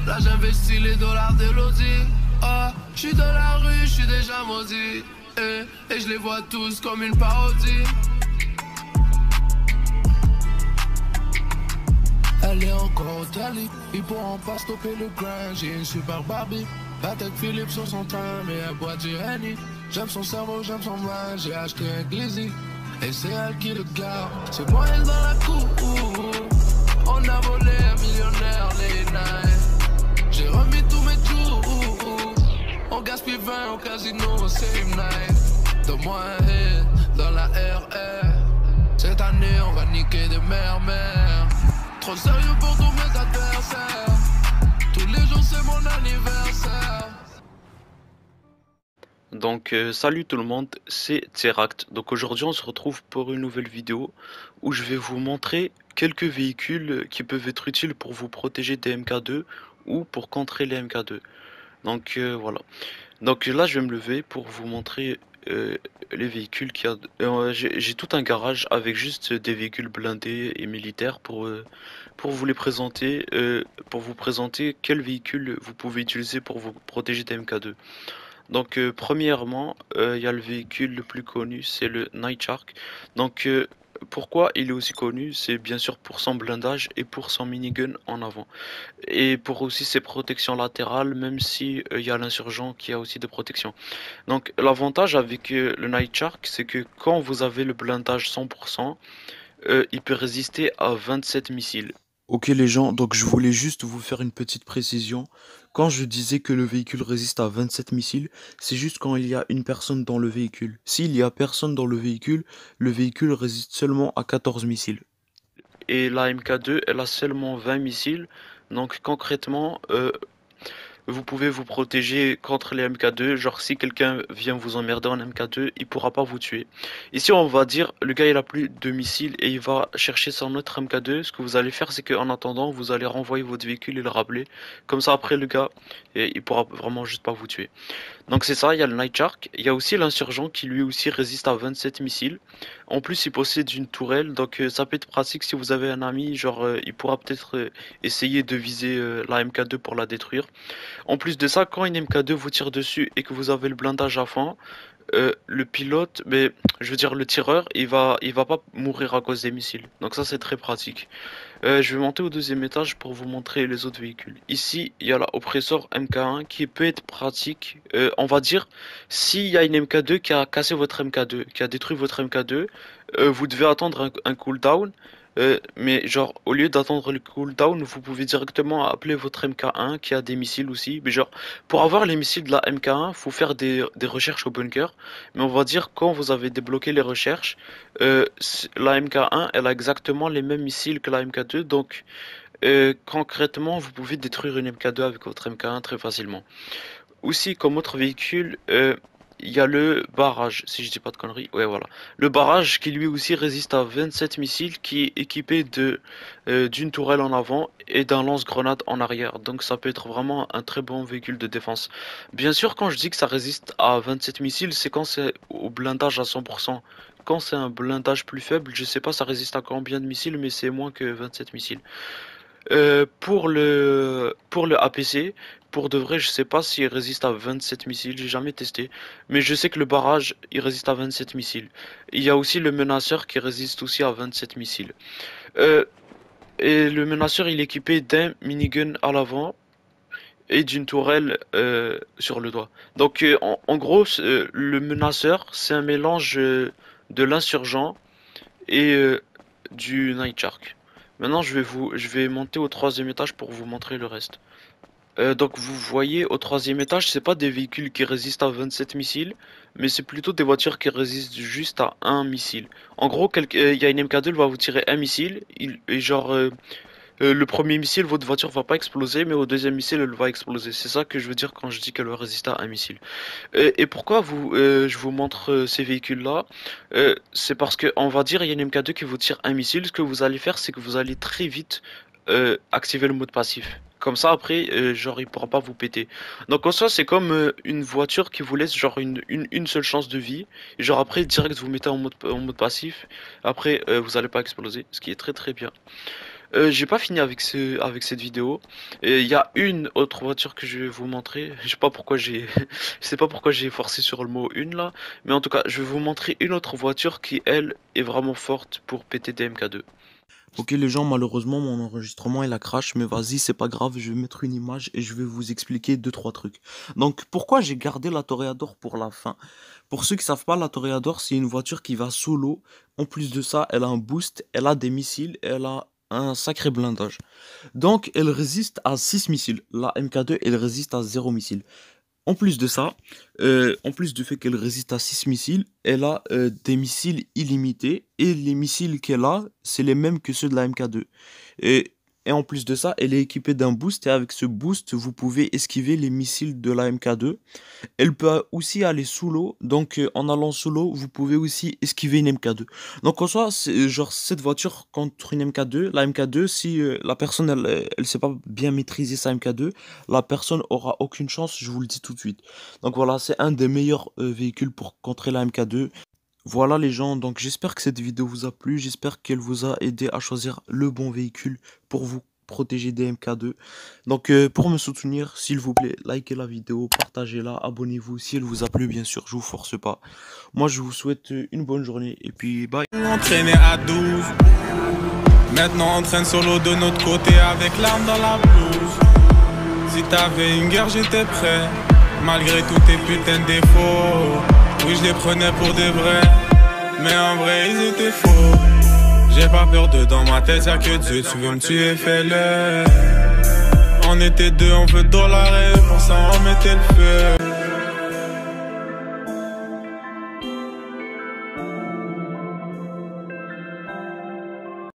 Là j'investis les dollars de l'audi. Ah, j'suis dans la rue, j'suis déjà maudit. Et je les vois tous comme une parodie. Elle est encore au tali, ils pourront pas stopper le grind. J'ai une super Barbie, la tête Philippe sur son train, mais elle boit du Henny. J'aime son cerveau, j'aime son mind, j'ai acheté un Glizzy. Et c'est elle qui le garde, c'est moi elle dans la cour. On a volé un millionnaire les nights. J'ai remis tous mes tours. On gaspille 20 au casino, same night. Donne-moi un hit dans la RR. Cette année on va niquer des mères. Trop sérieux pour tous mes adversaires. Tous les jours c'est mon anniversaire. Donc salut tout le monde, c'est Teract. Donc aujourd'hui on se retrouve pour une nouvelle vidéo où je vais vous montrer quelques véhicules qui peuvent être utiles pour vous protéger des MK2 ou pour contrer les MK2. Donc voilà. Donc là je vais me lever pour vous montrer les véhicules qu'il y a. J'ai tout un garage avec juste des véhicules blindés et militaires pour vous les présenter, pour vous présenter quels véhicules vous pouvez utiliser pour vous protéger des MK2. Donc premièrement, il y a le véhicule le plus connu, c'est le Night Shark. Donc pourquoi il est aussi connu? C'est bien sûr pour son blindage et pour son minigun en avant. Et pour aussi ses protections latérales, même si il y a l'insurgent qui a aussi des protections. Donc l'avantage avec le Night Shark, c'est que quand vous avez le blindage 100%, il peut résister à 27 missiles. Ok les gens, donc je voulais juste vous faire une petite précision. Quand je disais que le véhicule résiste à 27 missiles, c'est juste quand il y a une personne dans le véhicule. S'il y a personne dans le véhicule résiste seulement à 14 missiles. Et la MK2, elle a seulement 20 missiles. Donc concrètement, vous pouvez vous protéger contre les MK2, genre si quelqu'un vient vous emmerder en MK2, il pourra pas vous tuer. Ici on va dire, le gars il a plus de missiles et il va chercher son autre MK2, ce que vous allez faire c'est qu'en attendant, vous allez renvoyer votre véhicule et le rappeler. Comme ça après le gars, il pourra vraiment juste pas vous tuer. Donc c'est ça, il y a le Night Shark, il y a aussi l'insurgent qui lui aussi résiste à 27 missiles. En plus il possède une tourelle, donc ça peut être pratique si vous avez un ami, genre il pourra peut-être essayer de viser la MK2 pour la détruire. En plus de ça, quand une MK2 vous tire dessus et que vous avez le blindage à fond, le pilote, mais je veux dire le tireur, il va pas mourir à cause des missiles. Donc ça c'est très pratique. Je vais monter au deuxième étage pour vous montrer les autres véhicules. Ici, il y a la oppressor MK1 qui peut être pratique. On va dire, s'il y a une MK2 qui a cassé votre MK2, qui a détruit votre MK2, vous devez attendre un cooldown. Mais genre, au lieu d'attendre le cooldown, vous pouvez directement appeler votre MK1 qui a des missiles aussi. Mais genre, pour avoir les missiles de la MK1, faut faire des recherches au bunker. Mais on va dire, quand vous avez débloqué les recherches, la MK1, elle a exactement les mêmes missiles que la MK2. Donc, concrètement, vous pouvez détruire une MK2 avec votre MK1 très facilement. Aussi, comme autre véhicule, il y a le barrage, si je dis pas de conneries. Ouais, voilà. Le barrage qui lui aussi résiste à 27 missiles, qui est équipé d'une tourelle en avant et d'un lance-grenade en arrière. Donc ça peut être vraiment un très bon véhicule de défense. Bien sûr, quand je dis que ça résiste à 27 missiles, c'est quand c'est au blindage à 100%. Quand c'est un blindage plus faible, je sais pas ça résiste à combien de missiles, mais c'est moins que 27 missiles. Pour le APC, pour de vrai, je sais pas s'il résiste à 27 missiles, j'ai jamais testé. Mais je sais que le barrage, il résiste à 27 missiles. Il y a aussi le menaceur qui résiste aussi à 27 missiles. Euh, et le menaceur, il est équipé d'un minigun à l'avant et d'une tourelle sur le doigt. Donc en gros, le menaceur, c'est un mélange de l'insurgent et du Night Shark. Maintenant, je vais monter au troisième étage pour vous montrer le reste. Donc vous voyez au troisième étage, c'est pas des véhicules qui résistent à 27 missiles, mais c'est plutôt des voitures qui résistent juste à un missile. En gros, il y a une MK2, elle va vous tirer un missile, et genre le premier missile, votre voiture va pas exploser, mais au deuxième missile, elle va exploser. C'est ça que je veux dire quand je dis qu'elle va résister à un missile. Et pourquoi je vous montre ces véhicules-là? C'est parce que, on va dire, il y a une MK2 qui vous tire un missile. Ce que vous allez faire, c'est que vous allez très vite activer le mode passif. Comme ça, après, genre, il pourra pas vous péter. Donc, en soi, c'est comme une voiture qui vous laisse, genre, une seule chance de vie. Et genre, après, direct, vous mettez en mode passif. Après, vous allez pas exploser, ce qui est très très bien. J'ai pas fini avec cette vidéo. Il y a une autre voiture que je vais vous montrer. Je sais pas pourquoi je sais pas pourquoi j'ai forcé sur le mot une là, mais en tout cas, je vais vous montrer une autre voiture qui elle est vraiment forte pour péter des MK2. Ok les gens, malheureusement mon enregistrement il a crash, mais vas-y c'est pas grave, je vais mettre une image et je vais vous expliquer deux trois trucs. Donc pourquoi j'ai gardé la Toreador pour la fin? Pour ceux qui savent pas, la Toreador c'est une voiture qui va solo. En plus de ça, elle a un boost, elle a des missiles, elle a un sacré blindage. Donc elle résiste à 6 missiles. La MK2 elle résiste à 0 missile. En plus de ça, en plus du fait qu'elle résiste à 6 missiles, elle a des missiles illimités. Et les missiles qu'elle a, c'est les mêmes que ceux de la MK2. Et, et en plus de ça, elle est équipée d'un boost. Et avec ce boost, vous pouvez esquiver les missiles de la MK2. Elle peut aussi aller sous l'eau. Donc en allant sous l'eau, vous pouvez aussi esquiver une MK2. Donc en soi, c'est genre cette voiture contre une MK2. La MK2, si la personne elle sait pas bien maîtriser sa MK2, la personne aura aucune chance, je vous le dis tout de suite. Donc voilà, c'est un des meilleurs véhicules pour contrer la MK2. Voilà les gens, donc j'espère que cette vidéo vous a plu, j'espère qu'elle vous a aidé à choisir le bon véhicule pour vous protéger des MK2. Donc pour me soutenir, s'il vous plaît, likez la vidéo, partagez-la, abonnez-vous si elle vous a plu bien sûr, je vous force pas. Moi je vous souhaite une bonne journée et puis bye. Entraîné à 12, maintenant on traîne solo de notre côté avec l'arme dans la blouse. Si t'avais une guerre j'étais prêt, malgré tous tes putains de défauts. Oui je les prenais pour des vrais, mais en vrai ils étaient faux. J'ai pas peur de dans ma tête y'a que Dieu, tu veux me tuer fais-le. On était deux, on veut dollars et pour ça on mettait le feu.